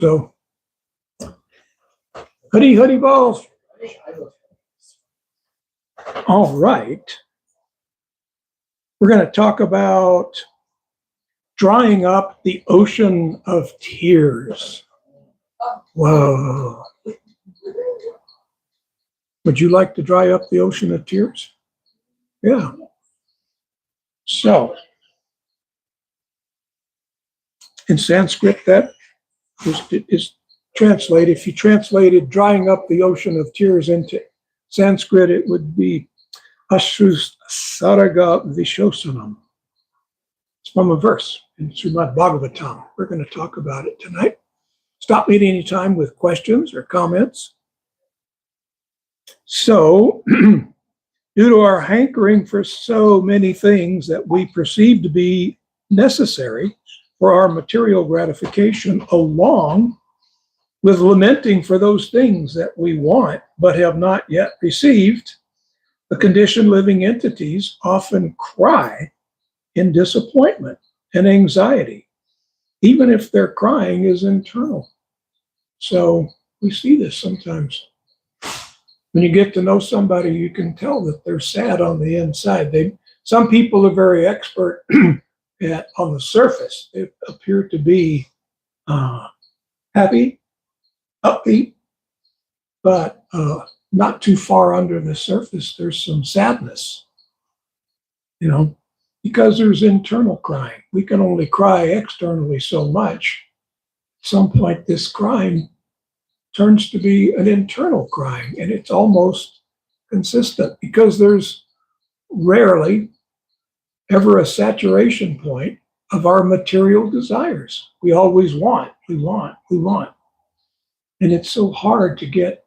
So, hoodie balls. All right. We're going to talk about drying up the ocean of tears. Whoa. Would you like to dry up the ocean of tears? Yeah. So, in Sanskrit, that is translated. If you translated drying up the ocean of tears into Sanskrit, it would be Ashrus Saraga Vishosanam. It's from a verse in Srimad Bhagavatam. We're going to talk about it tonight. Stop me at any time with questions or comments. So, due to our hankering for so many things that we perceive to be necessary for our material gratification, along with lamenting for those things that we want but have not yet received, the conditioned living entities often cry in disappointment and anxiety, even if their crying is internal. So we see this sometimes. When you get to know somebody, you can tell that they're sad on the inside. Some people are very expert at, on the surface, they appear to be happy, upbeat, but not too far under the surface, there's some sadness, because there's internal crying. We can only cry externally so much. At some point, this crying turns to be an internal crying, and it's almost consistent because there's rarely ever a saturation point of our material desires. We always want. And it's so hard to get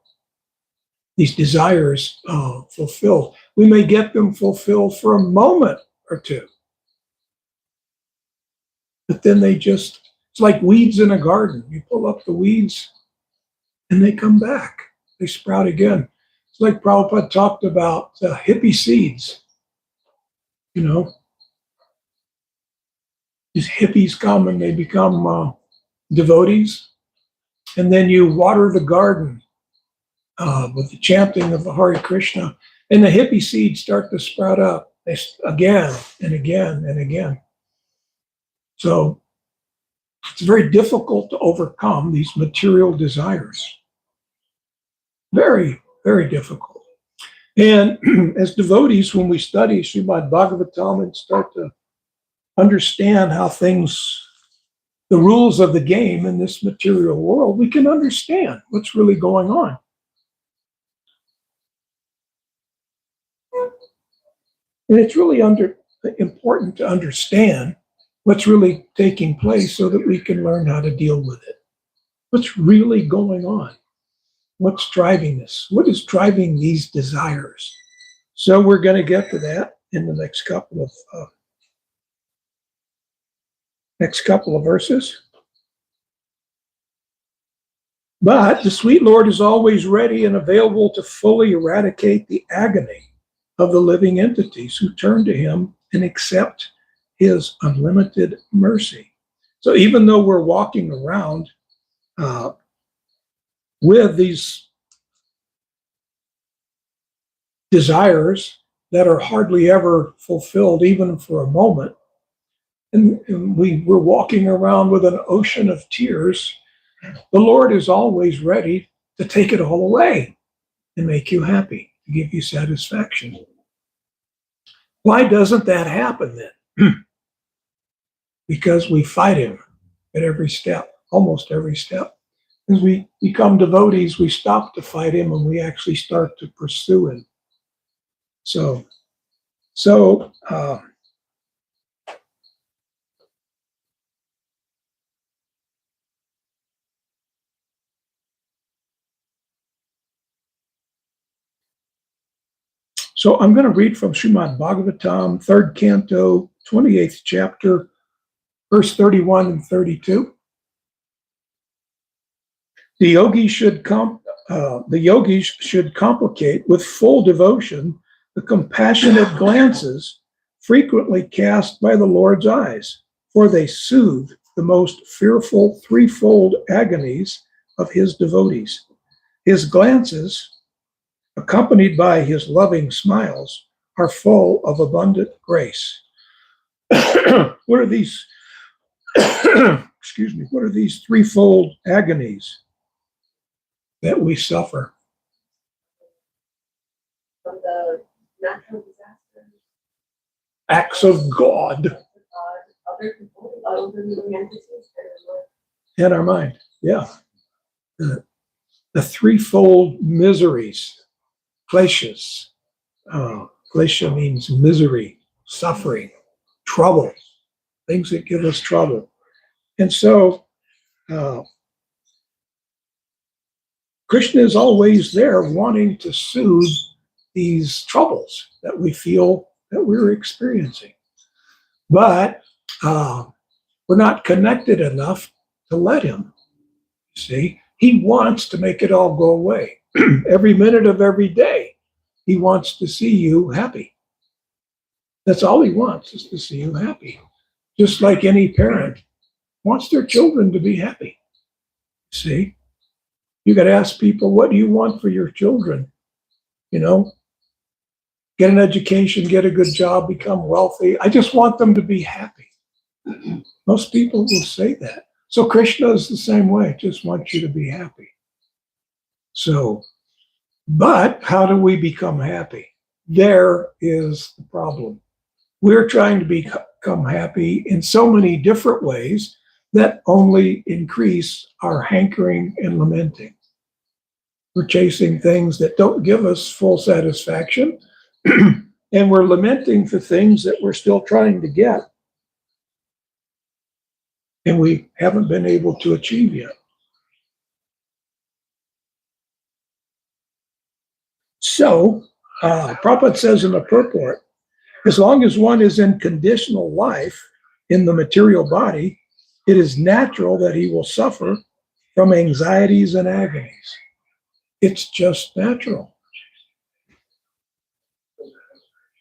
these desires fulfilled. We may get them fulfilled for a moment or two, but then it's like weeds in a garden. You pull up the weeds and they come back. They sprout again. It's like Prabhupada talked about hippie seeds. These hippies come and they become devotees. And then you water the garden with the chanting of the Hare Krishna. And the hippie seeds start to sprout up again and again and again. So it's very difficult to overcome these material desires. Very, very difficult. And as devotees, when we study Srimad Bhagavatam and start to understand how the rules of the game in this material world, we can understand what's really going on. And it's really important to understand what's really taking place so that we can learn how to deal with it. What's really going on? What's driving this? What is driving these desires? So we're going to get to that in the next couple of verses. But the sweet Lord is always ready and available to fully eradicate the agony of the living entities who turn to him and accept his unlimited mercy. So even though we're walking around with these desires that are hardly ever fulfilled, even for a moment, and we're walking around with an ocean of tears, the Lord is always ready to take it all away and make you happy, to give you satisfaction. Why doesn't that happen then? Because we fight him at every step, almost every step. As we become devotees, we stop to fight him and we actually start to pursue him. So I'm going to read from Srimad Bhagavatam, 3rd Canto, 28th chapter, verse 31 and 32. The yogis should complicate with full devotion the compassionate glances frequently cast by the Lord's eyes, for they soothe the most fearful threefold agonies of his devotees. His glances, accompanied by his loving smiles, are full of abundant grace. What are these? Excuse me. What are these threefold agonies that we suffer? From the natural disasters. Acts of God. Other people, other entities, In our mind. Yeah. The threefold miseries. Kleshas. Klesha means misery, suffering, trouble, things that give us trouble. And so Krishna is always there wanting to soothe these troubles that we feel that we're experiencing. But we're not connected enough to let him. See, he wants to make it all go away. Every minute of every day, he wants to see you happy. That's all he wants, is to see you happy. Just like any parent wants their children to be happy. See, you got to ask people, what do you want for your children? You know, get an education, get a good job, become wealthy. I just want them to be happy. Most people will say that. So Krishna is the same way, just wants you to be happy. So, but how do we become happy? There is the problem. We're trying to become happy in so many different ways that only increase our hankering and lamenting. We're chasing things that don't give us full satisfaction, and we're lamenting for things that we're still trying to get, and we haven't been able to achieve yet. So, Prabhupada says in the purport, as long as one is in conditional life in the material body, it is natural that he will suffer from anxieties and agonies. It's just natural.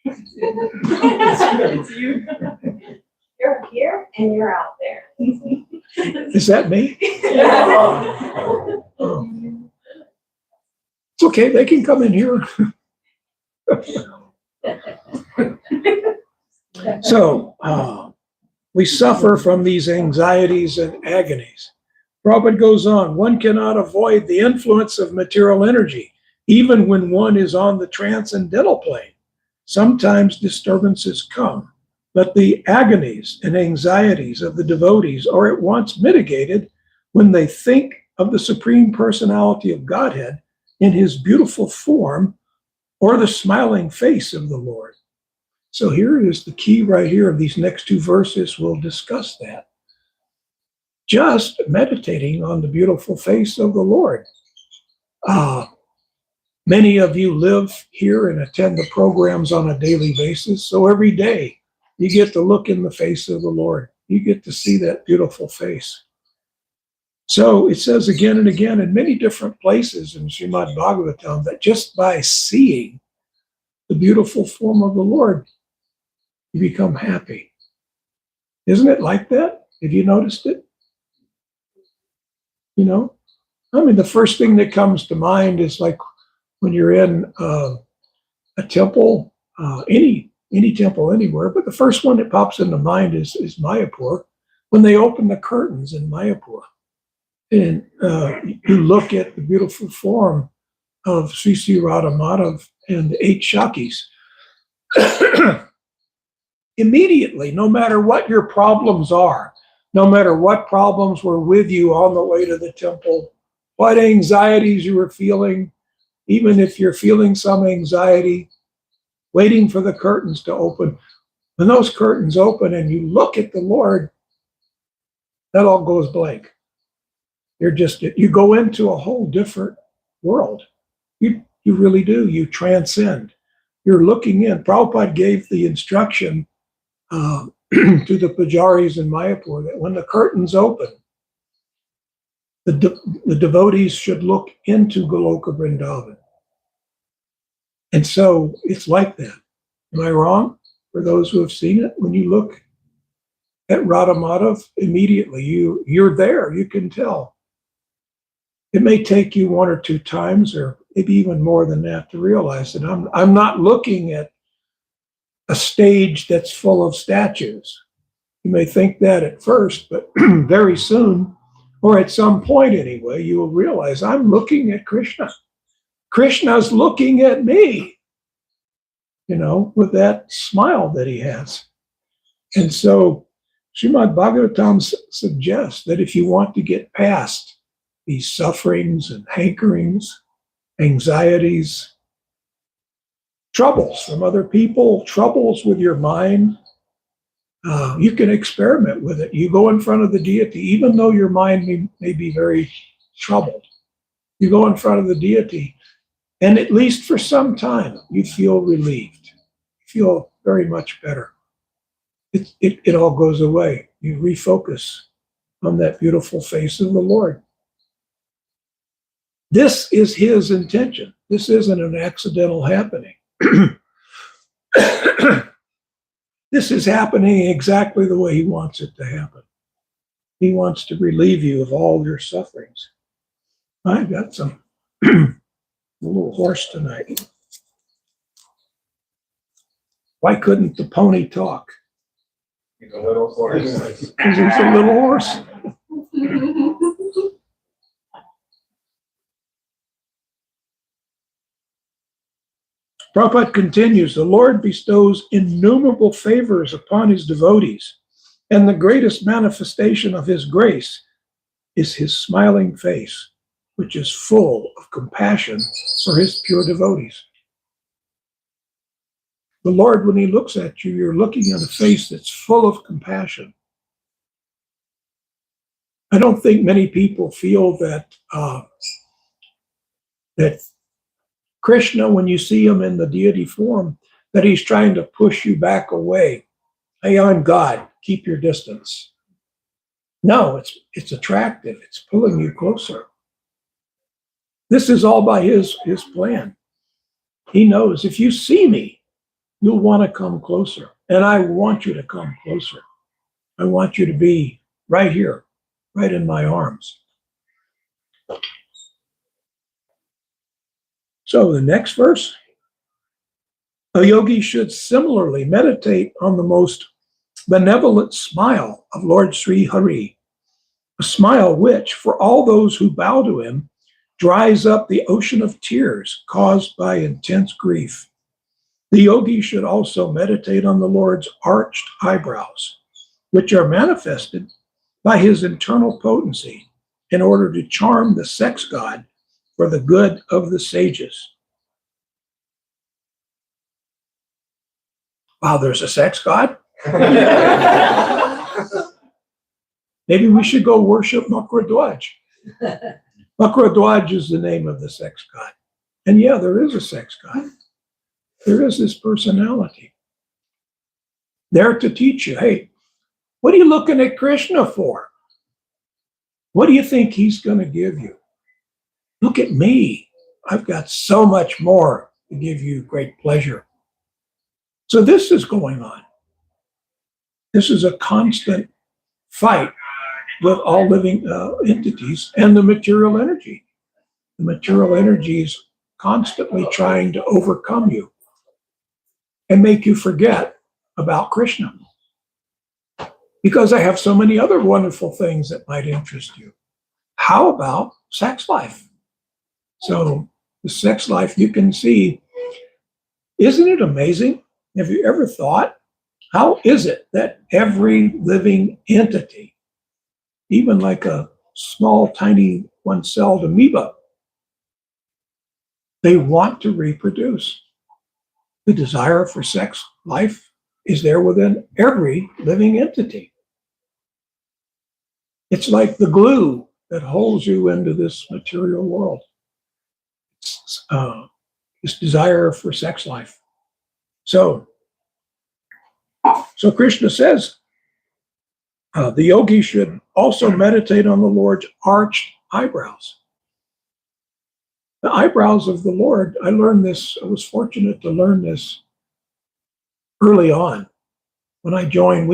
You're here and you're out there. Is that me? Oh. It's okay, they can come in here. So, we suffer from these anxieties and agonies. Prabhupada goes on, one cannot avoid the influence of material energy, even when one is on the transcendental plane. Sometimes disturbances come, but the agonies and anxieties of the devotees are at once mitigated when they think of the Supreme Personality of Godhead in his beautiful form or the smiling face of the Lord. So here is the key right here of these next two verses. We'll discuss that. Just meditating on the beautiful face of the Lord. Many of you live here and attend the programs on a daily basis. So every day you get to look in the face of the Lord. You get to see that beautiful face. So it says again and again in many different places in Srimad Bhagavatam that just by seeing the beautiful form of the Lord, you become happy. Isn't it like that? Have you noticed it? You know, I mean, the first thing that comes to mind is like when you're in a temple, any temple anywhere, but the first one that pops into mind is Mayapur, when they open the curtains in Mayapur. And you look at the beautiful form of Sri Sri Radha Madhav and the 8 Shakis. Immediately, no matter what your problems are, no matter what problems were with you on the way to the temple, what anxieties you were feeling, even if you're feeling some anxiety, waiting for the curtains to open, when those curtains open and you look at the Lord, that all goes blank. You go into a whole different world. You really do. You transcend. You're looking in. Prabhupada gave the instruction to the pujaris in Mayapur that when the curtains open, the devotees should look into Goloka Vrindavan. And so it's like that. Am I wrong? For those who have seen it, when you look at Radhamadov, immediately you're there. You can tell. It may take you one or two times, or maybe even more than that, to realize that I'm not looking at a stage that's full of statues. You may think that at first, but very soon, or at some point anyway, you will realize I'm looking at Krishna. Krishna's looking at me, with that smile that he has. And so Srimad Bhagavatam suggests that if you want to get past these sufferings and hankerings, anxieties, troubles from other people, troubles with your mind, you can experiment with it. You go in front of the deity, even though your mind may be very troubled. You go in front of the deity, and at least for some time, you feel relieved. You feel very much better. It all goes away. You refocus on that beautiful face of the Lord. This is his intention. This isn't an accidental happening. This is happening exactly the way he wants it to happen. He wants to relieve you of all your sufferings. I've got some a little horse tonight. Why couldn't the pony talk? He's a little horse. Because he's a little horse. Prabhupada continues, the Lord bestows innumerable favors upon his devotees, and the greatest manifestation of his grace is his smiling face, which is full of compassion for his pure devotees. The Lord, when he looks at you, you're looking at a face that's full of compassion. I don't think many people feel that Krishna, when you see him in the deity form, that he's trying to push you back away. Hey, I'm God, keep your distance. No, it's attractive. It's pulling you closer. This is all by his plan. He knows if you see me, you'll want to come closer. And I want you to come closer. I want you to be right here, right in my arms. So the next verse, a yogi should similarly meditate on the most benevolent smile of Lord Sri Hari, a smile which, for all those who bow to him, dries up the ocean of tears caused by intense grief. The yogi should also meditate on the Lord's arched eyebrows, which are manifested by his internal potency in order to charm the sex god for the good of the sages. Wow, there's a sex god? Maybe we should go worship Makradwaj. Makradwaj is the name of the sex god. And yeah, there is a sex god. There is this personality there to teach you, hey, what are you looking at Krishna for? What do you think he's going to give you? Look at me. I've got so much more to give you great pleasure. So this is going on. This is a constant fight with all living entities and the material energy. The material energy is constantly trying to overcome you and make you forget about Krishna. Because I have so many other wonderful things that might interest you. How about sex life? So the sex life, you can see, isn't it amazing? Have you ever thought, how is it that every living entity, even like a small, tiny, one-celled amoeba, they want to reproduce? The desire for sex life is there within every living entity. It's like the glue that holds you into this material world. This desire for sex life. So Krishna says, the yogi should also meditate on the Lord's arched eyebrows. The eyebrows of the Lord, I learned this, I was fortunate to learn this early on. when I joined,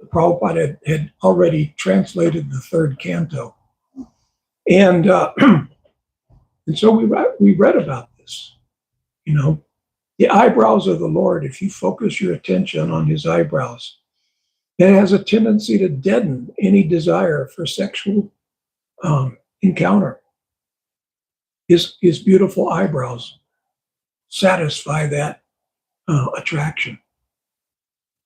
Prabhupada had already translated the third canto. And and so we read about this, you know, the eyebrows of the Lord. If you focus your attention on his eyebrows, it has a tendency to deaden any desire for sexual encounter. His beautiful eyebrows satisfy that attraction.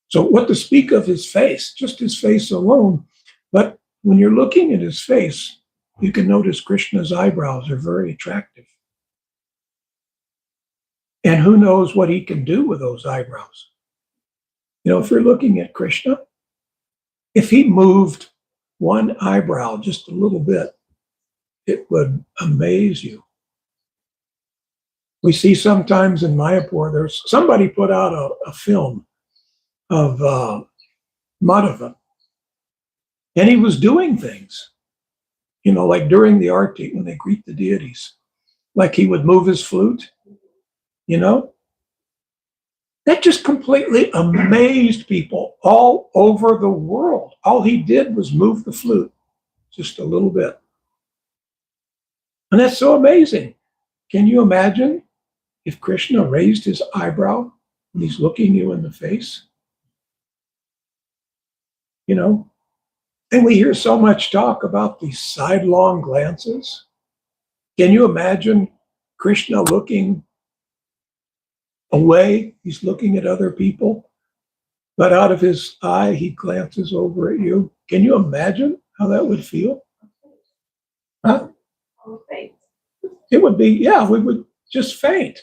So what to speak of his face, just his face alone. But when you're looking at his face, you can notice Krishna's eyebrows are very attractive. And who knows what he can do with those eyebrows? You know, if you're looking at Krishna, if he moved one eyebrow just a little bit, it would amaze you. We see sometimes in Mayapur, there's somebody put out a film of Madhava, and he was doing things, you know, like during the arti when they greet the deities, like he would move his flute, you know. That just completely amazed people all over the world. All he did was move the flute just a little bit. And that's so amazing. Can you imagine if Krishna raised his eyebrow when he's looking you in the face? You know, and we hear so much talk about these sidelong glances. Can you imagine Krishna looking away? He's looking at other people, but out of his eye, he glances over at you. Can you imagine how that would feel? Huh? It would be, yeah, we would just faint.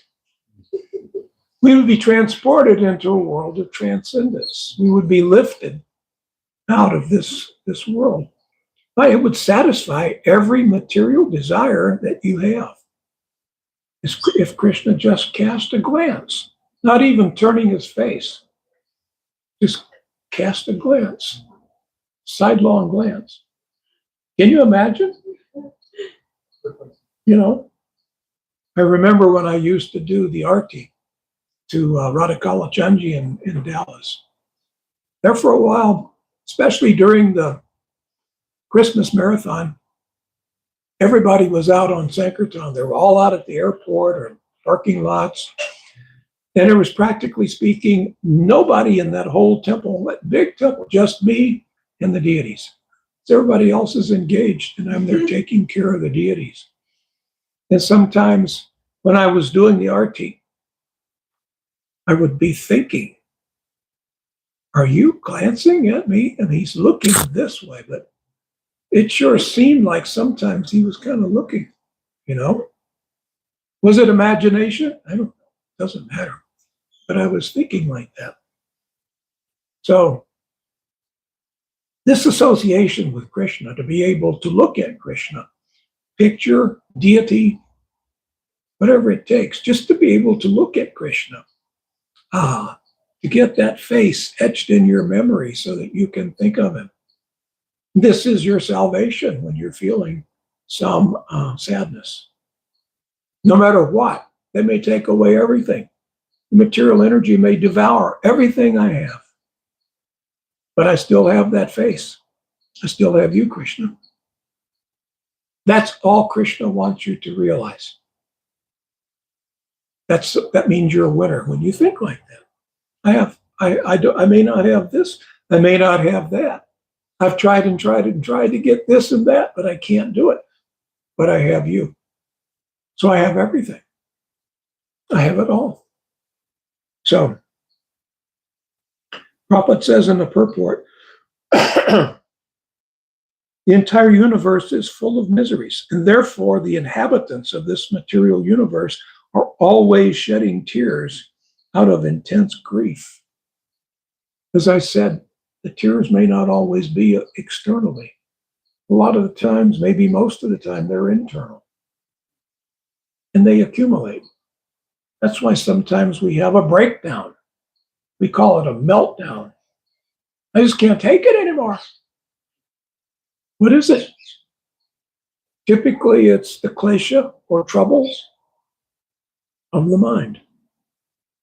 We would be transported into a world of transcendence. We would be lifted out of this world. But it would satisfy every material desire that you have. If Krishna just cast a glance, not even turning his face, just cast a glance, sidelong glance. Can you imagine? You know, I remember when I used to do the arti to Radhakala Chanji in Dallas. There for a while, especially during the Christmas marathon, everybody was out on Sankirtan. They were all out at the airport or parking lots. And there was, practically speaking, nobody in that whole temple, that big temple, just me and the deities. So everybody else is engaged, and I'm there taking care of the deities. And sometimes when I was doing the arti, I would be thinking, are you glancing at me? And he's looking this way, but it sure seemed like sometimes he was kind of looking, you know. Was it imagination? I don't know. Doesn't matter. But I was thinking like that. So this association with Krishna, to be able to look at Krishna, picture, deity, whatever it takes, just to be able to look at Krishna, to get that face etched in your memory so that you can think of him. This is your salvation when you're feeling some sadness. No matter what, they may take away everything. The material energy may devour everything I have. But I still have that face. I still have you, Krishna. That's all Krishna wants you to realize. That means you're a winner when you think like that. I may not have this. I may not have that. I've tried and tried and tried to get this and that, but I can't do it. But I have you. So I have everything. I have it all. So, Prabhupada says in the purport, the entire universe is full of miseries, and therefore the inhabitants of this material universe are always shedding tears out of intense grief. As I said, the tears may not always be externally. A lot of the times, maybe most of the time, they're internal. And they accumulate. That's why sometimes we have a breakdown. We call it a meltdown. I just can't take it anymore. What is it? Typically, it's the klesha or troubles of the mind.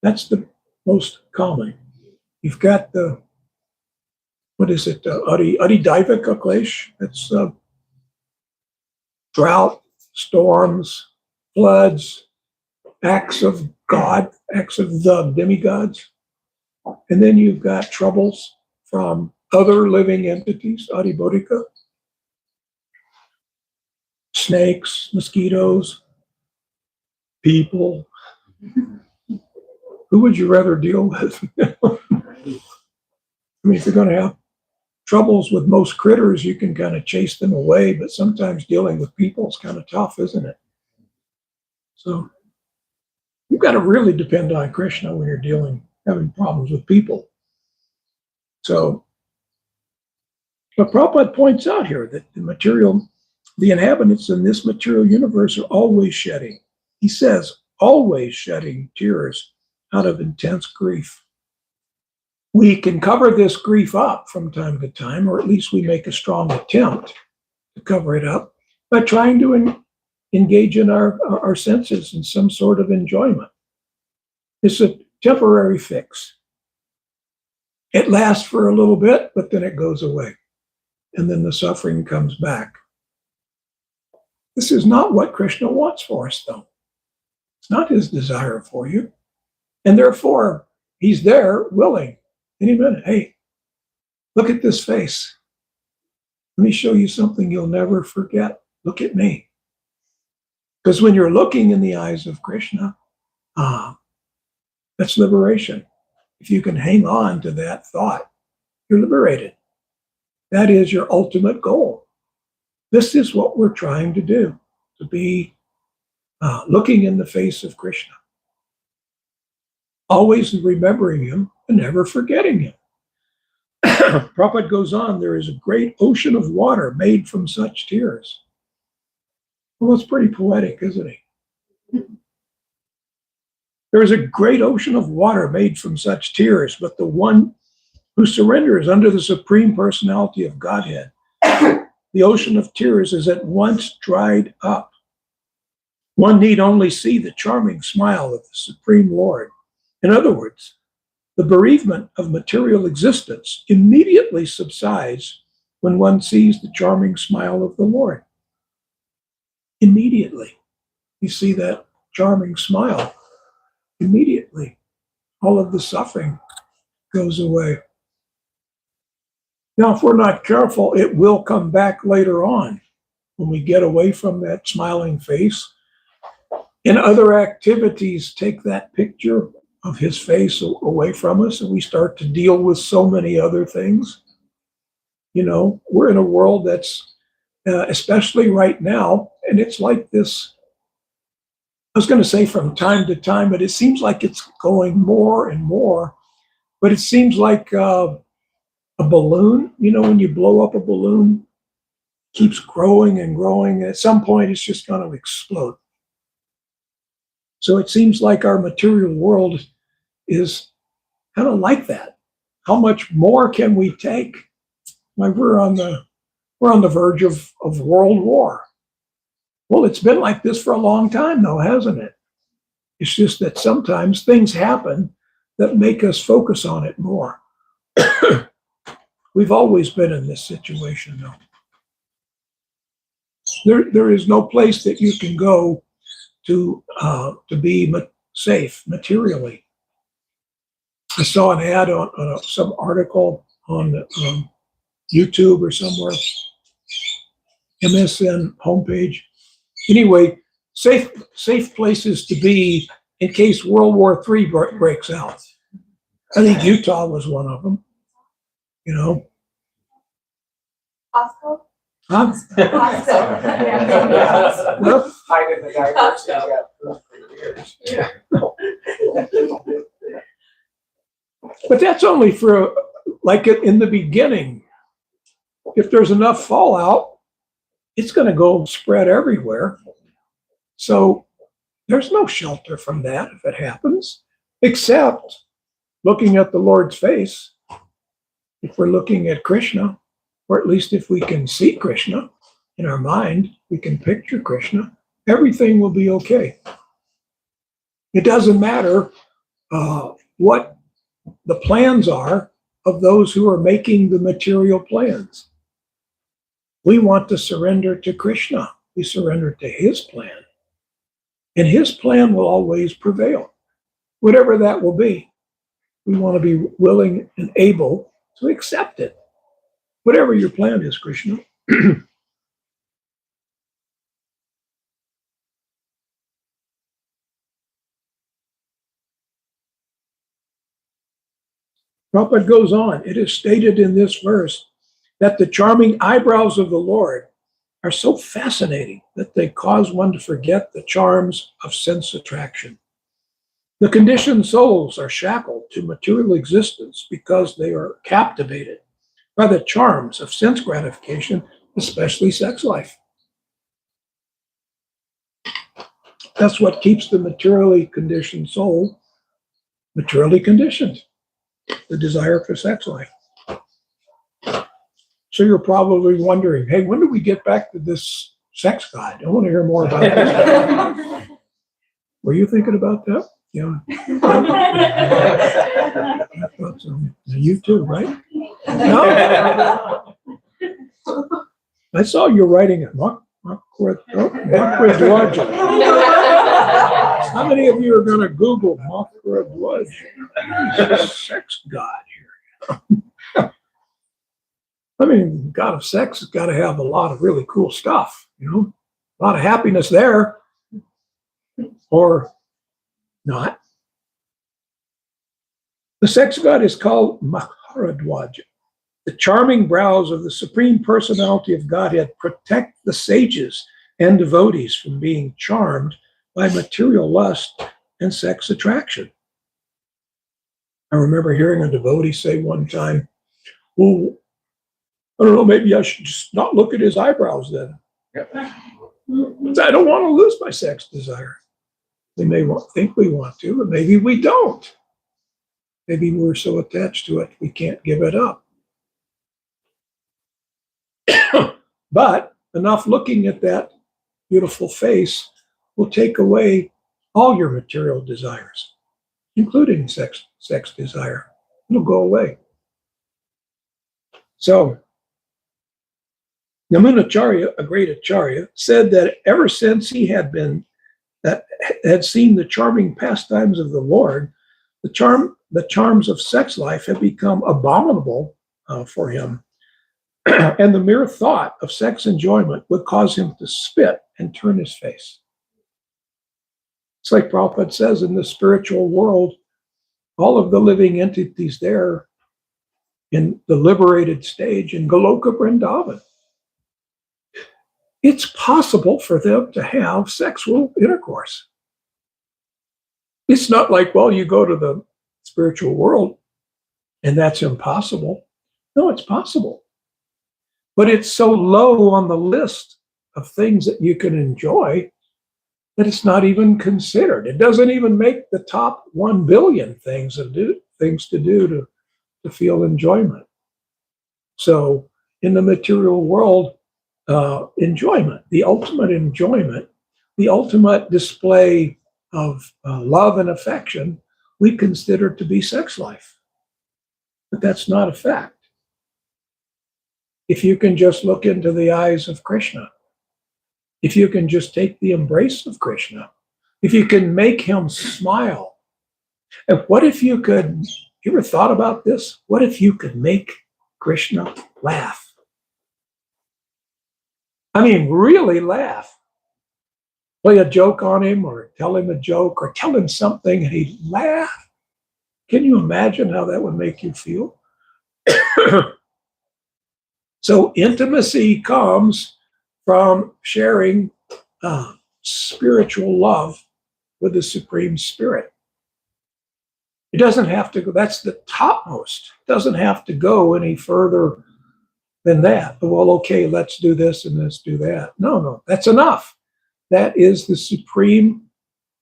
That's the most common. You've got the what is it? Adidivika Klesh. It's drought, storms, floods, acts of God, acts of the demigods. And then you've got troubles from other living entities, adibodhika, snakes, mosquitoes, people. Who would you rather deal with? I mean, if you're going to have troubles with most critters, you can kind of chase them away, but sometimes dealing with people is kind of tough, isn't it? So you've got to really depend on Krishna when you're having problems with people. So, but Prabhupada points out here that the inhabitants in this material universe are always shedding. He says, always shedding tears out of intense grief. We can cover this grief up from time to time, or at least we make a strong attempt to cover it up by trying to engage in our senses in some sort of enjoyment. It's a temporary fix. It lasts for a little bit, but then it goes away. And then the suffering comes back. This is not what Krishna wants for us, though. It's not his desire for you. And therefore, he's there willing. Any minute, hey, look at this face. Let me show you something you'll never forget. Look at me. Because when you're looking in the eyes of Krishna, that's liberation. If you can hang on to that thought, you're liberated. That is your ultimate goal. This is what we're trying to do, to be looking in the face of Krishna. Always remembering him and never forgetting him. Prabhupada goes on, there is a great ocean of water made from such tears. Well, it's pretty poetic, isn't it? There is a great ocean of water made from such tears, but the one who surrenders under the Supreme Personality of Godhead, the ocean of tears is at once dried up. One need only see the charming smile of the Supreme Lord. In other words, the bereavement of material existence immediately subsides when one sees the charming smile of the Lord. Immediately. You see that charming smile. Immediately. All of the suffering goes away. Now, if we're not careful, it will come back later on when we get away from that smiling face. And other activities take that picture of his face away from us, and we start to deal with so many other things. You know, we're in a world that's, especially right now, and it's like this, I was going to say from time to time, but it seems like it's going more and more, but it seems like a balloon, you know, when you blow up a balloon, keeps growing and growing. At some point, it's just going to explode. So it seems like our material world is kind of like that. How much more can we take? Like we're on the verge of world war. Well, it's been like this for a long time, though, hasn't it? It's just that sometimes things happen that make us focus on it more. We've always been in this situation, though. There is no place that you can go to be safe materially. I saw an ad on some article on YouTube or somewhere, MSN homepage. Anyway, safe places to be in case World War III breaks out. I think Utah was one of them. You know. Costco? Huh? Costco. Well, Hide in the diapers, he's got food for years. Yeah. but that's only for like in the beginning. If there's enough fallout, it's going to go spread everywhere. So there's no shelter from that if it happens, except looking at the Lord's face. If we're looking at Krishna, or at least if we can see Krishna in our mind, we can picture Krishna, everything will be okay. It doesn't matter what the plans are of those who are making the material plans. We want to surrender to Krishna. We surrender to his plan. And his plan will always prevail, whatever that will be. We want to be willing and able to accept it, whatever your plan is, Krishna. Prabhupada goes on, it is stated in this verse that the charming eyebrows of the Lord are so fascinating that they cause one to forget the charms of sense attraction. The conditioned souls are shackled to material existence because they are captivated by the charms of sense gratification, especially sex life. That's what keeps the materially conditioned soul materially conditioned, the desire for sex life. So you're probably wondering, hey, when do we get back to this sex god? I want to hear more about this. Were you thinking about that? Yeah. I thought so. You too, right? No? I saw you writing it. How many of you are going to Google Makradwaj? Sex god here. I mean, God of sex has got to have a lot of really cool stuff, you know, a lot of happiness there, or not. The sex god is called Makradwaj. The charming brows of the Supreme Personality of Godhead protect the sages and devotees from being charmed by material lust and sex attraction. I remember hearing a devotee say one time, well, I don't know, maybe I should just not look at his eyebrows then. I don't want to lose my sex desire. We may think we want to, but maybe we don't. Maybe we're so attached to it, we can't give it up. But enough looking at that beautiful face will take away all your material desires, including sex desire. It'll go away. So, Yamunacharya, a great acharya, said that ever since he had seen the charming pastimes of the Lord, the charms of sex life had become abominable for him. And the mere thought of sex enjoyment would cause him to spit and turn his face. It's like Prabhupada says, in the spiritual world, all of the living entities there in the liberated stage in Goloka Vrindavan, it's possible for them to have sexual intercourse. It's not like, well, you go to the spiritual world and that's impossible. No, it's possible. But it's so low on the list of things that you can enjoy that it's not even considered. It doesn't even make the top 1 billion things to do to feel enjoyment. So in the material world, enjoyment, the ultimate display of love and affection, we consider to be sex life. But that's not a fact. If you can just look into the eyes of Krishna, if you can just take the embrace of Krishna, if you can make him smile, and what if you could, you ever thought about this? What if you could make Krishna laugh? I mean, really laugh. Play a joke on him or tell him a joke or tell him something and he'd laugh. Can you imagine how that would make you feel? So intimacy comes from sharing spiritual love with the Supreme Spirit. It doesn't have to go, that's the topmost. It doesn't have to go any further than that. Well, okay, let's do this and let's do that. No, that's enough. That is the supreme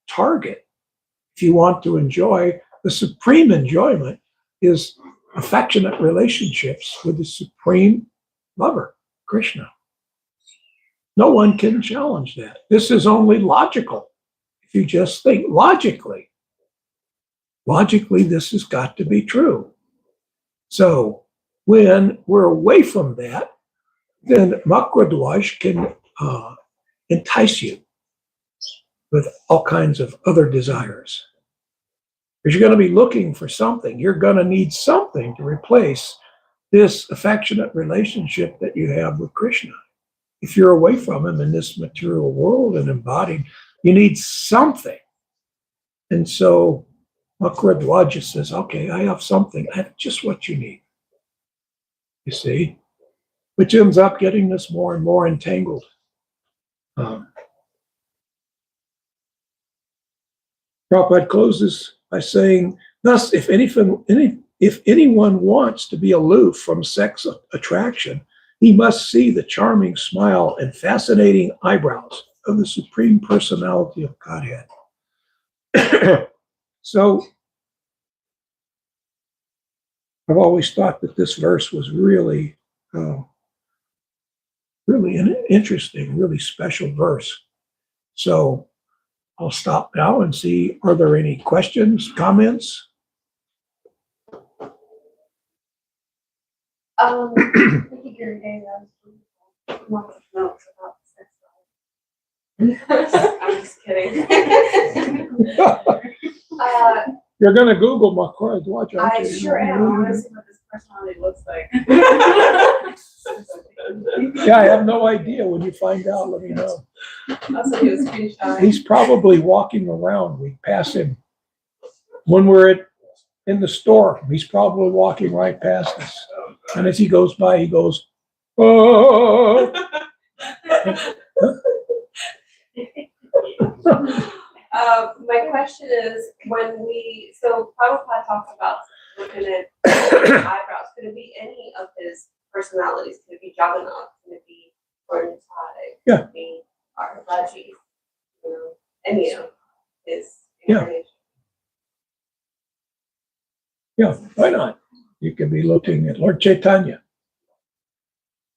target. If you want to enjoy, the supreme enjoyment is affectionate relationships with the supreme lover, Krishna. No one can challenge that. This is only logical. If you just think logically, this has got to be true. So when we're away from that, then Makradwaj can entice you with all kinds of other desires. Because you're going to be looking for something. You're going to need something to replace this affectionate relationship that you have with Krishna. If you're away from him in this material world and embodied, you need something. And so Makradwaj says, okay, I have something. I have just what you need. You see? Which ends up getting us more and more entangled. Prabhupada closes by saying, thus, if anyone wants to be aloof from sex attraction, he must see the charming smile and fascinating eyebrows of the Supreme Personality of Godhead. So, I've always thought that this verse was really, really an interesting, really special verse. So, I'll stop now and see, are there any questions, comments? Thank you, Gary. Lots of notes about sex life. I'm just kidding. You're going to Google Makradwaj, aren't I you? sure am. I want to see what this personality looks like. Yeah, I have no idea. When you find out, let me know. I'll send you a screenshot. He's probably walking around. We pass him when we're in the store. He's probably walking right past us. And as he goes by, he goes, oh. My question is, so Prabhupada talks about looking at eyebrows. Could it be any of his personalities? Could it be Jagannath? Could it be Vanacari? Yeah. Could it be Aralaji? Any of his Yeah. incarnations? Yeah, why not? You could be looking at Lord Chaitanya.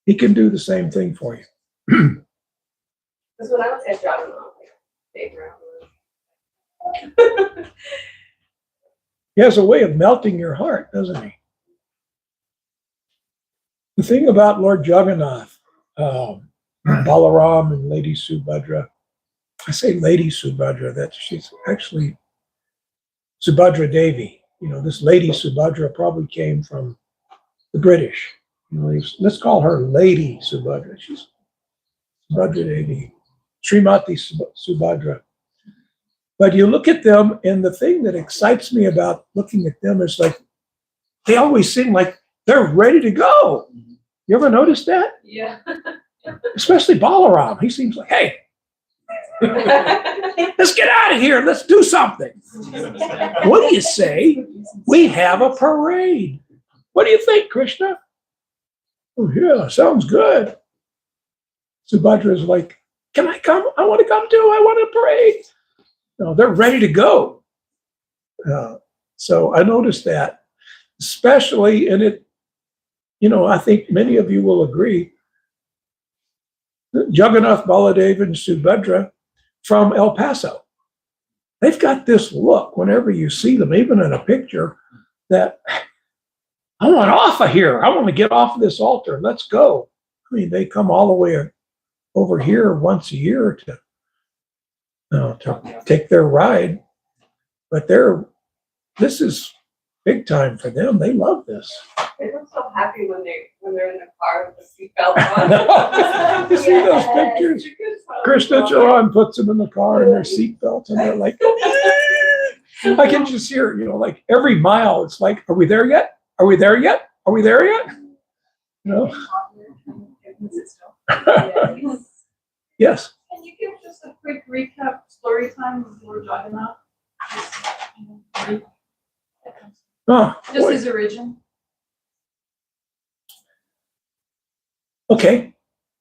He can do the same thing for you. Because when I look at Jagannath, big round. He has a way of melting your heart, doesn't he? The thing about Lord Jagannath, Balaram and Lady Subhadra, I say Lady Subhadra, that she's actually Subhadra Devi. This Lady Subhadra probably came from the British. Let's call her Lady Subhadra. She's Subhadra Devi, Srimati Subhadra. But you look at them, and the thing that excites me about looking at them is like, they always seem like they're ready to go. You ever notice that? Yeah. Especially Balaram. He seems like, hey, let's get out of here. Let's do something. What do you say? We have a parade. What do you think, Krishna? Oh, yeah, sounds good. Subhadra's like, can I come? I want to come too. I want a parade. No, they're ready to go. So I noticed that, especially, and it, I think many of you will agree, Jagannath, Baladev, and Subhadra from El Paso. They've got this look whenever you see them, even in a picture, that I want off of here. I want to get off of this altar. Let's go. I mean, they come all the way over here once a year to take their ride, but this is big time for them. They love this. They look so happy when they're in the car with the seatbelt on. You see those pictures? Krishna Charan puts them in the car in their seatbelt, and they're like, I can just hear, like every mile, it's like, are we there yet? Are we there yet? Are we there yet? Yes. Can you give just a quick recap story time of Lord Jagannath? Just Boy. his origin. Okay,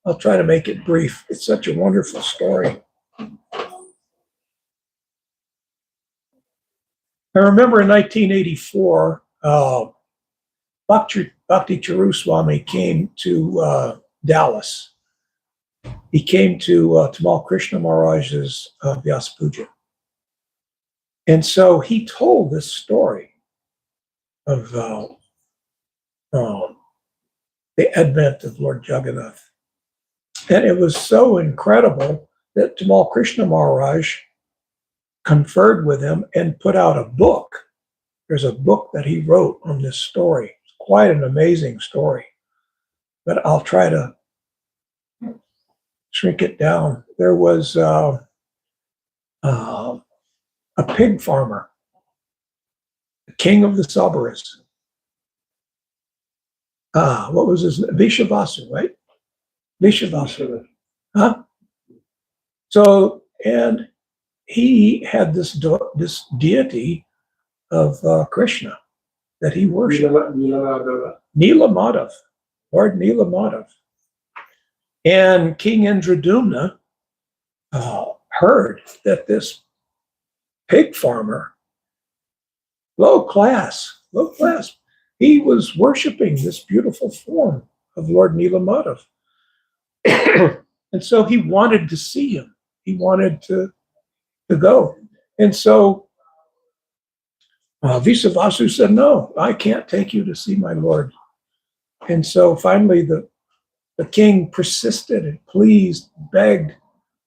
I'll try to make it brief. It's such a wonderful story. I remember in 1984, Bhakti Charuswami came to Dallas. He came to Tamal Krishna Maharaj's Vyasa Puja. And so he told this story of the advent of Lord Jagannath. And it was so incredible that Tamal Krishna Maharaj conferred with him and put out a book. There's a book that he wrote on this story. It's quite an amazing story, but I'll try to shrink it down. There was a pig farmer, the king of the Sabaras. What was his name? Vishavasu, right? Vishavasu. Huh? So, and he had this deity of Krishna that he worshipped. Nila Madhav, Lord Nila Madhav. And King Indradumna heard that this pig farmer, low class, he was worshiping this beautiful form of Lord Nila Madhav. And so he wanted to see him. He wanted to go. And so Visavasu said, no, I can't take you to see my Lord. And so finally the king persisted and pleased, begged,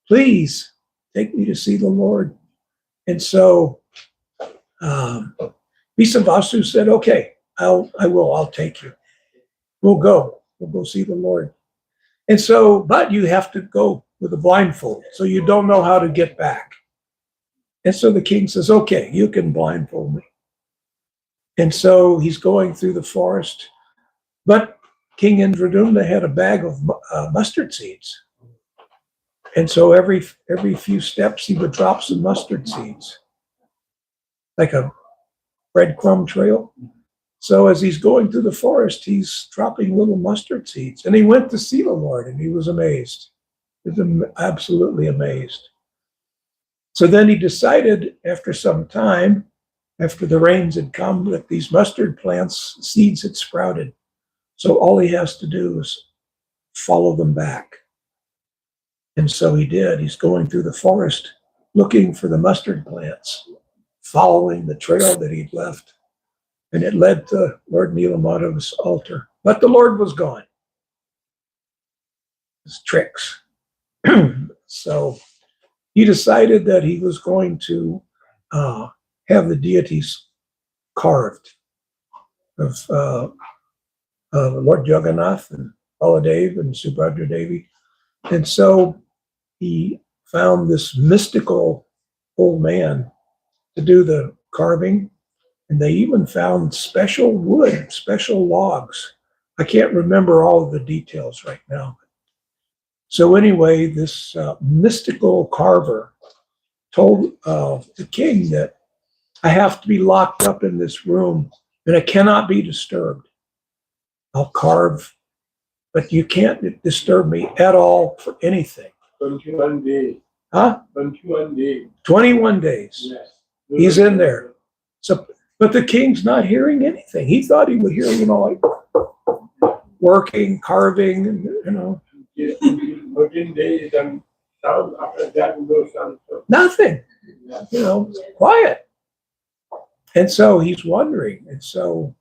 please take me to see the Lord. And so Visavasu said, okay, I'll take you. We'll go see the Lord. And so, but you have to go with a blindfold, so you don't know how to get back. And so the king says, okay, you can blindfold me. And so he's going through the forest, but King Indradumna had a bag of mustard seeds. And so every few steps he would drop some mustard seeds, like a breadcrumb trail. So as he's going through the forest, he's dropping little mustard seeds. And he went to see the Lord, and he was amazed. He was absolutely amazed. So then he decided, after some time, after the rains had come, that these mustard plants, seeds had sprouted. So all he has to do is follow them back. And so he did. He's going through the forest, looking for the mustard plants, following the trail that he'd left. And it led to Lord Nila Madhav's altar. But the Lord was gone. His tricks. So he decided that he was going to have the deities carved of Lord Jagannath and Baladev and Subhadra Devi. And so he found this mystical old man to do the carving. And they even found special wood, special logs. I can't remember all of the details right now. So anyway, this mystical carver told the king that I have to be locked up in this room and I cannot be disturbed. I'll carve, but you can't disturb me at all for anything. 21 days. Huh? 21 days. 21 days. Yes. He's in there. So, but the king's not hearing anything. He thought he would hear, like working, carving, and, 14 days and sound, after that no sound. nothing, quiet. And so he's wondering. And so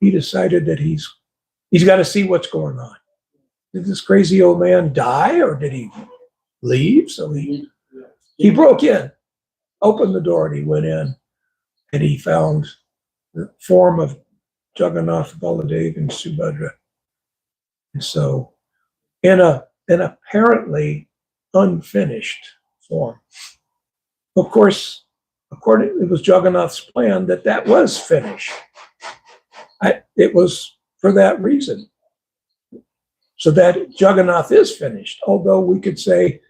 he decided that he's got to see what's going on. Did this crazy old man die or did he leave? So he broke in, opened the door, and he went in, and he found the form of Jagannath, Baladev, and Subhadra. And so in an apparently unfinished form. Of course, it was Jagannath's plan that was finished. It was for that reason. So that Jagannath is finished, although we could say,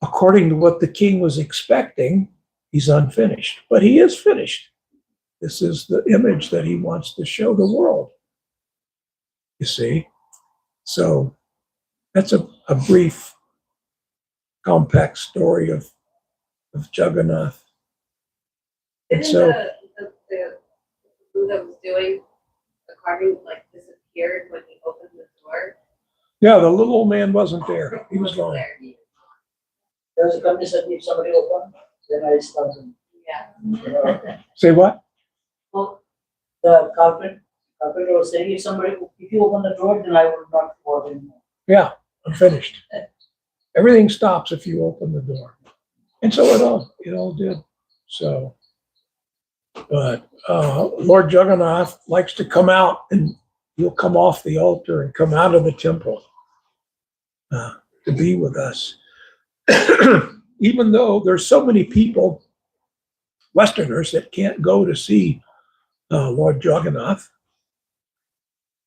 according to what the king was expecting, he's unfinished. But he is finished. This is the image that he wants to show the world. You see? So that's a brief, compact story of Jagannath. And Didn't so, the Buddha was doing the carving disappeared when he opened the door? yeah, the little old man wasn't there. He was gone. there. There's a condition if somebody open, then I start. Yeah. Say what? The carpet Peter was saying, if you open the door, then I will not go anymore. Yeah, I'm finished. Everything stops if you open the door. And so it all did. So, but Lord Jagannath likes to come out, and he'll come off the altar and come out of the temple to be with us. Even though there's so many people, Westerners, that can't go to see Lord Jagannath,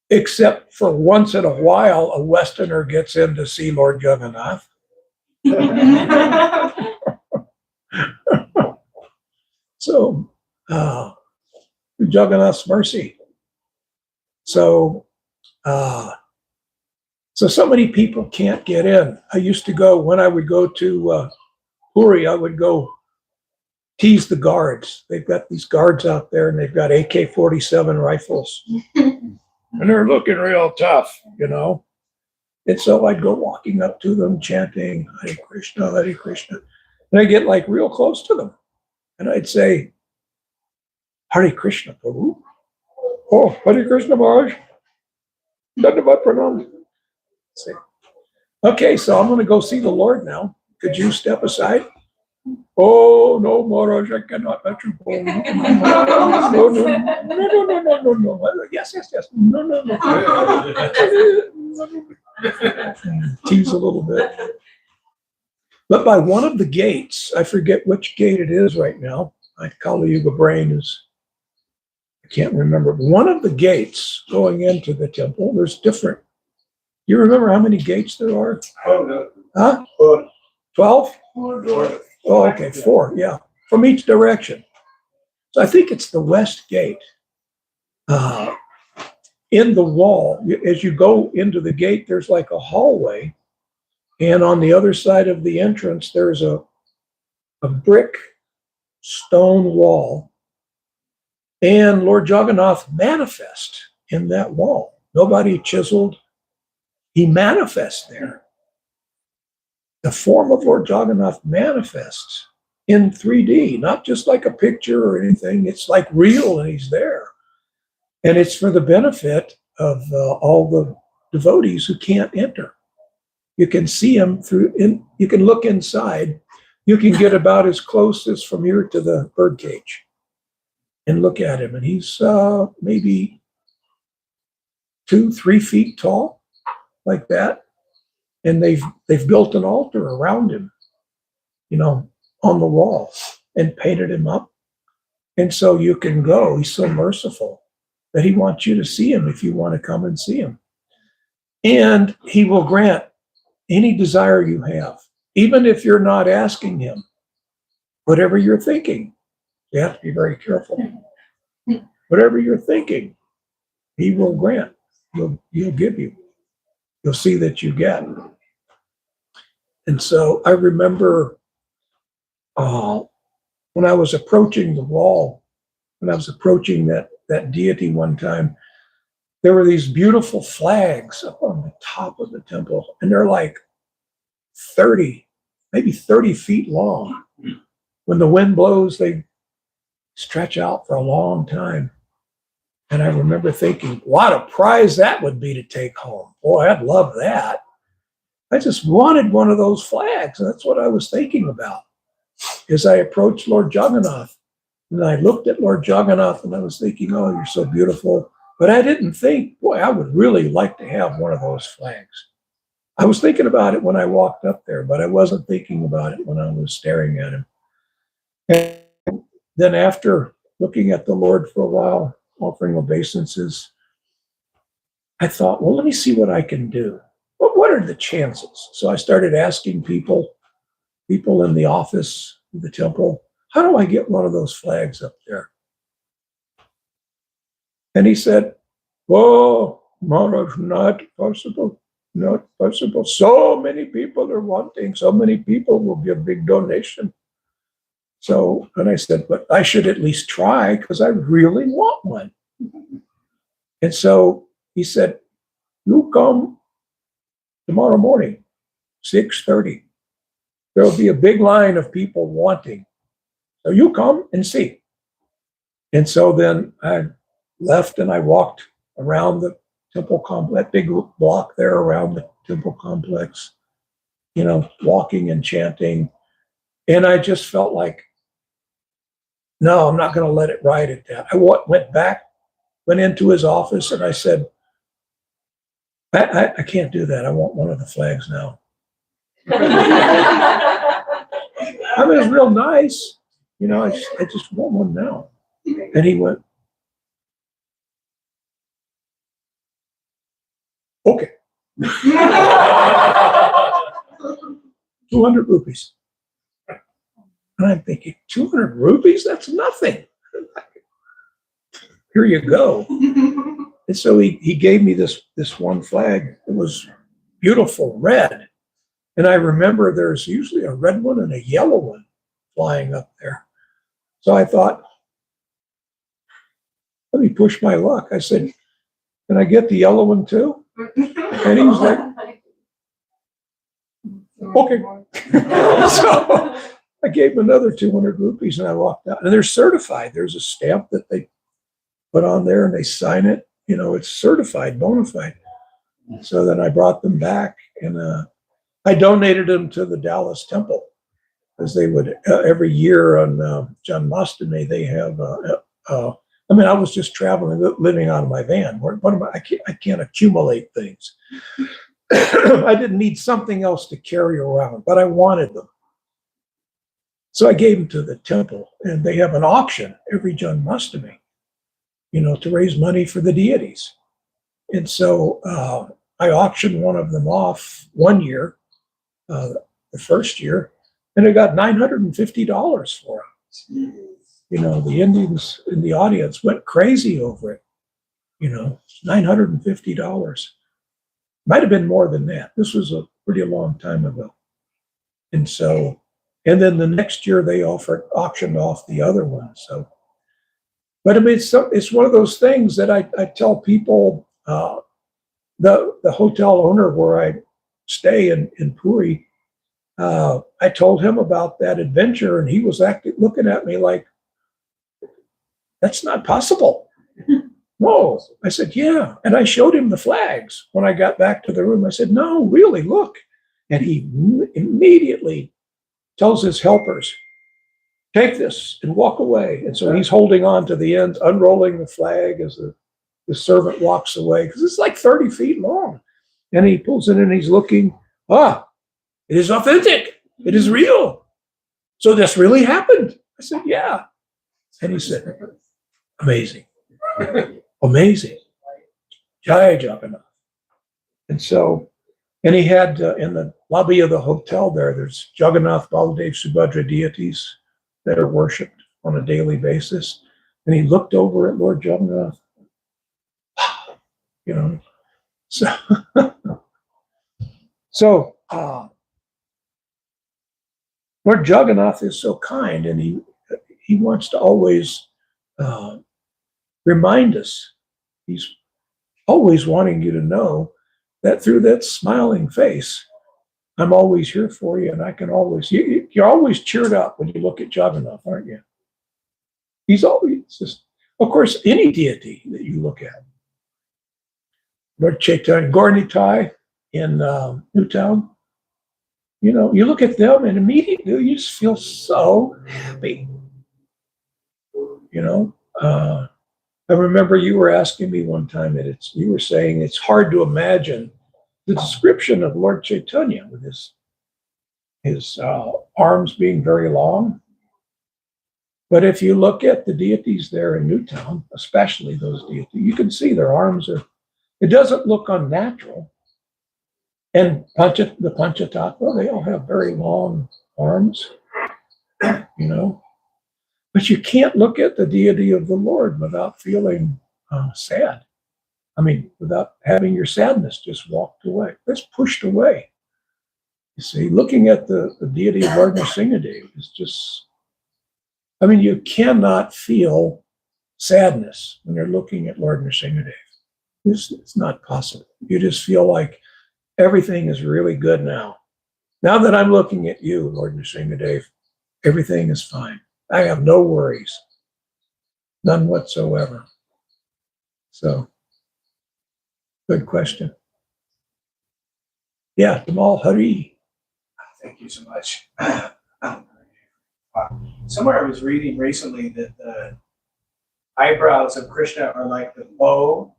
except for once in a while, a Westerner gets in to see Lord Jagannath. So, Jagannath's mercy. So many people can't get in. I used to go, when I would go to Puri, I would go tease the guards. They've got these guards out there, and they've got AK-47 rifles. And they're looking real tough, you know. And so I'd go walking up to them, chanting, Hare Krishna, Hare Krishna. And I get like real close to them. And I'd say, Hare Krishna, Prabhu. Oh, Hare Krishna, Maharaj. Dandavat pranam. Say, okay, so I'm going to go see the Lord now. Could you step aside? Oh, no, Maharaj, I cannot let you go. No. Yes. No. Tease a little bit. But by one of the gates, I forget which gate it is right now. My Kali Yuga brain is, I can't remember. One of the gates going into the temple, there's different. You remember how many gates there are? Huh? 12? Oh, okay, 4, yeah. From each direction. So I think it's the west gate. In the wall, as you go into the gate, there's like a hallway. And on the other side of the entrance, there's a brick stone wall. And Lord Jagannath manifests in that wall. Nobody chiseled. He manifests there. The form of Lord Jagannath manifests in 3D, not just like a picture or anything. It's like real, and he's there. And it's for the benefit of all the devotees who can't enter. You can see him you can look inside. You can get about as close as from here to the birdcage and look at him. And he's maybe 2-3 feet tall, like that. And they've built an altar around him, you know, on the wall, and painted him up. And so you can go. He's so merciful that he wants you to see him if you want to come and see him. And he will grant any desire you have, even if you're not asking him. Whatever you're thinking, you have to be very careful. Whatever you're thinking, he will grant. He'll give you. You'll see that you get. And so I remember when I was approaching the wall, when I was approaching that deity one time, there were these beautiful flags up on the top of the temple, and they're like maybe 30 feet long. When the wind blows, they stretch out for a long time. And I remember thinking, what a prize that would be to take home. Boy, I'd love that. I just wanted one of those flags. And that's what I was thinking about as I approached Lord Jagannath. And I looked at Lord Jagannath and I was thinking, oh, you're so beautiful. But I didn't think, boy, I would really like to have one of those flags. I was thinking about it when I walked up there, but I wasn't thinking about it when I was staring at him. And then after looking at the Lord for a while, offering obeisances, I thought, well, let me see what I can do. What are the chances? So I started asking people in the office of the temple, how do I get one of those flags up there? And he said, oh, Maharaj, not possible. Not possible. So many people are wanting. So many people will give big donation. So, and I said, but I should at least try because I really want one. And so he said, you come tomorrow morning, 6:30. There will be a big line of people wanting. So you come and see. And so then I left and I walked around the temple complex, that big block there around the temple complex, walking and chanting. And I just felt like, no, I'm not going to let it ride at that. I went into his office, and I said, I can't do that. I want one of the flags now. I mean, it's real nice. I just want one now. And he went, okay. 200 rupees. And I'm thinking, 200 rupees? That's nothing. Here you go. And so he gave me this one flag. It was beautiful, red. And I remember there's usually a red one and a yellow one flying up there. So I thought, let me push my luck. I said, can I get the yellow one too? And he was like, okay. So I gave him another 200 rupees and I walked out. And they're certified. There's a stamp that they put on there and they sign it. It's certified, bona fide. So then I brought them back and I donated them to the Dallas Temple, because they would every year on Janmashtami they have. I was just traveling, living out of my van. I can't accumulate things. I didn't need something else to carry around, but I wanted them. So I gave them to the temple, and they have an auction every Janmashtami, to raise money for the deities. And so I auctioned one of them off one year, the first year, and I got $950 for it. The Indians in the audience went crazy over it. $950. Might have been more than that. This was a pretty long time ago. And then the next year they auctioned off the other one. So, but I mean, it's one of those things that I tell people. The hotel owner where I stay in Puri, I told him about that adventure, and he was looking at me like, that's not possible. No. I said, yeah. And I showed him the flags when I got back to the room. I said, no, really, look. And he immediately tells his helpers, take this and walk away. And so he's holding on to the end, unrolling the flag as the servant walks away, because it's like 30 feet long. And he pulls it in and he's looking, it is authentic. It is real. So this really happened. I said, yeah. And he said, amazing. Amazing. Jai Jagannath. And he had in the lobby of the hotel there's Jagannath, Baladev, Subhadra deities that are worshipped on a daily basis. And he looked over at Lord Jagannath. So Lord Jagannath is so kind, and he wants to always remind us. He's always wanting you to know that through that smiling face, I'm always here for you, and I can always. You're always cheered up when you look at Jagannath, aren't you? He's always just, of course, any deity that you look at. Lord Chaitanya, Gaur-Nitai in Newtown, you look at them and immediately you just feel so happy. I remember you were asking me one time that you were saying it's hard to imagine the description of Lord Chaitanya with his arms being very long. But if you look at the deities there in Newtown, especially those deities, you can see their arms it doesn't look unnatural. And the Panchatattva, they all have very long arms, But you can't look at the deity of the Lord without feeling sad. I mean, without having your sadness just walked away. It's pushed away. You see, looking at the deity of Lord Nrsimhadev is just, you cannot feel sadness when you're looking at Lord Nrsimhadev. It's not possible. You just feel like everything is really good now. Now that I'm looking at you, Lord Nrsimhadev, everything is fine. I have no worries, none whatsoever. So, Good question. Yeah, Jamal Hari. Thank you so much. Somewhere I was reading recently that the eyebrows of Krishna are like the bow,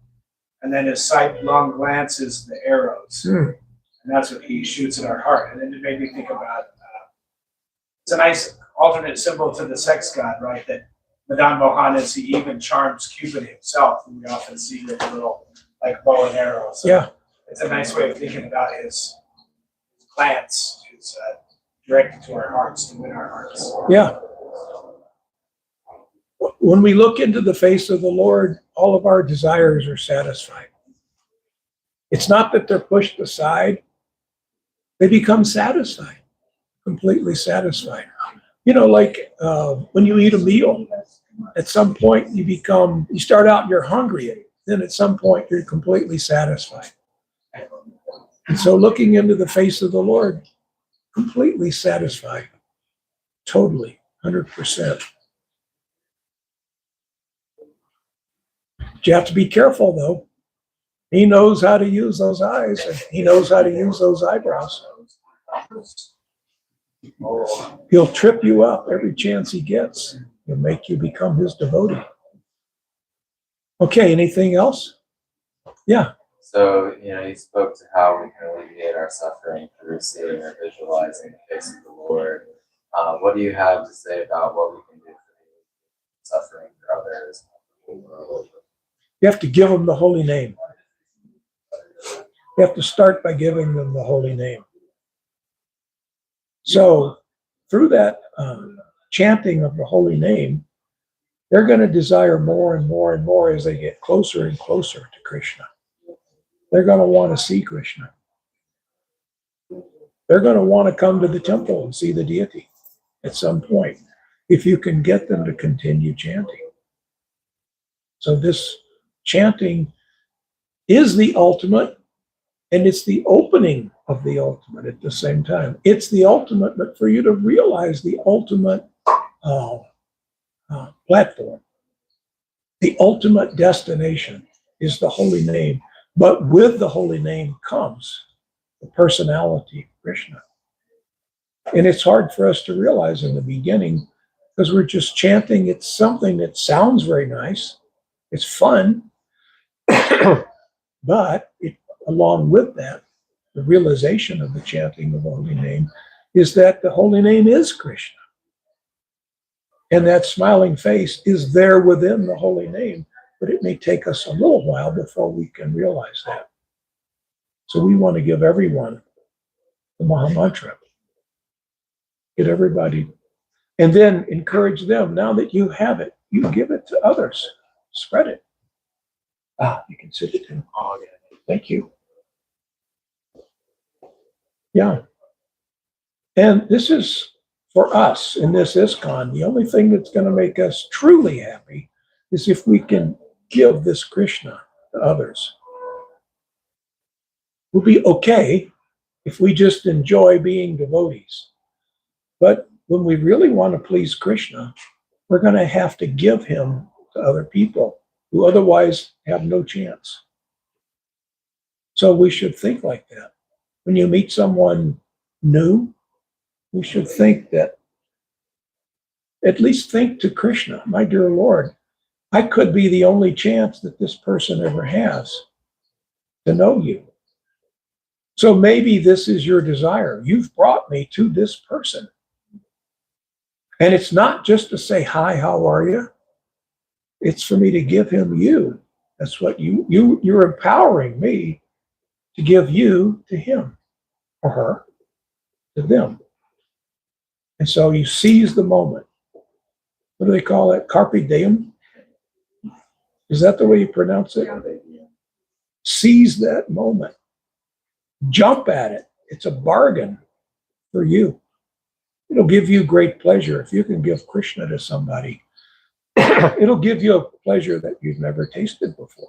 and then his sidelong glance is the arrows. And that's what he shoots at our heart. And then it made me think about it's a nice alternate symbol to the sex god, right? That Madan Mohan is, he even charms Cupid himself, who we often see with a little like bow and arrow. So Yeah. it's a nice way of thinking about his glance is directed to our hearts, to win our hearts. Yeah. When we look into the face of the Lord, all of our desires are satisfied. It's not that they're pushed aside. They become satisfied, completely satisfied. You know, like when you eat a meal, at some point you start out and you're hungry, then at some point you're completely satisfied. And so looking into the face of the Lord, completely satisfied, totally, 100%. You have to be careful though. He knows how to use those eyes and he knows how to use those eyebrows. He'll trip you up every chance he gets. He'll make you become his devotee. Okay, anything else? Yeah. So, you spoke to how we can alleviate our suffering through seeing or visualizing the face of the Lord. What do you have to say about what we can do for suffering for others? You have to give them the holy name. You have to start by giving them the holy name. So through that chanting of the holy name, they're going to desire more and more and more as they get closer and closer to Krishna. They're going to want to see Krishna. They're going to want to come to the temple and see the deity at some point, if you can get them to continue chanting. So this chanting is the ultimate, and it's the opening of the ultimate at the same time. It's the ultimate, but for you to realize the ultimate platform, the ultimate destination is the holy name. But with the holy name comes the personality of Krishna. And it's hard for us to realize in the beginning because we're just chanting. It's something that sounds very nice. It's fun. But along with that, the realization of the chanting of the holy name is that the holy name is Krishna. And that smiling face is there within the holy name, but it may take us a little while before we can realize that. So we want to give everyone the Maha Mantra. Get everybody, and then encourage them. Now that you have it, you give it to others. Spread it. You can sit it in. Oh, yeah. Thank you. Yeah. And this is, for us in this ISKCON, the only thing that's going to make us truly happy is if we can give this Krishna to others. We'll be okay if we just enjoy being devotees. But when we really want to please Krishna, we're going to have to give him to other people who otherwise have no chance. So we should think like that. When you meet someone new, we should think that, at least think to Krishna, my dear Lord, I could be the only chance that this person ever has to know you. So maybe this is your desire. You've brought me to this person. And it's not just to say, hi, how are you? It's for me to give him you. That's what you're empowering me to give you to him or her, to them. And so you seize the moment. What do they call it? Carpe diem? Is that the way you pronounce it? Seize that moment. Jump at it. It's a bargain for you. It'll give you great pleasure if you can give Krishna to somebody. It'll give you a pleasure that you've never tasted before.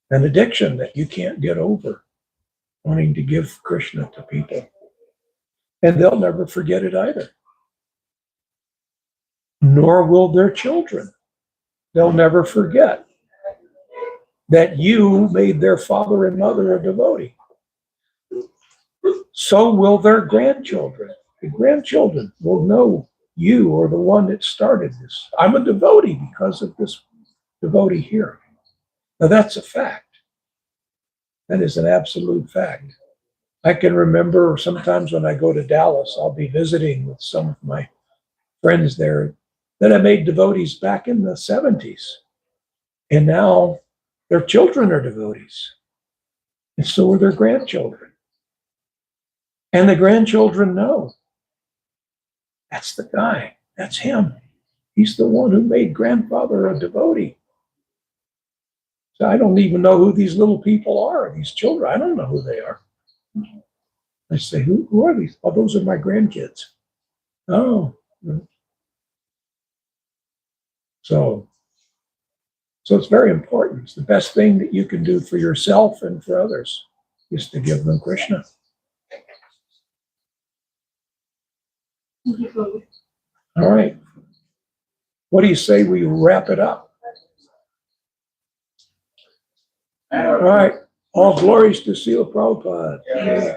An addiction that you can't get over, wanting to give Krishna to people. And they'll never forget it either. Nor will their children. They'll never forget that you made their father and mother a devotee. So will their grandchildren. The grandchildren will know you are the one that started this. I'm a devotee because of this devotee here. Now that's a fact. That is an absolute fact. I can remember sometimes when I go to Dallas, I'll be visiting with some of my friends there that I made devotees back in the 70s. And now their children are devotees. And so are their grandchildren. And the grandchildren know. That's the guy. That's him. He's the one who made grandfather a devotee. So I don't even know who these little people are, these children. I don't know who they are. I say, who are these? Oh, those are my grandkids. Oh. So it's very important. It's the best thing that you can do for yourself and for others is to give them Krishna. All right. What do you say we wrap it up? All right. All glories to Srila Prabhupada. Yeah.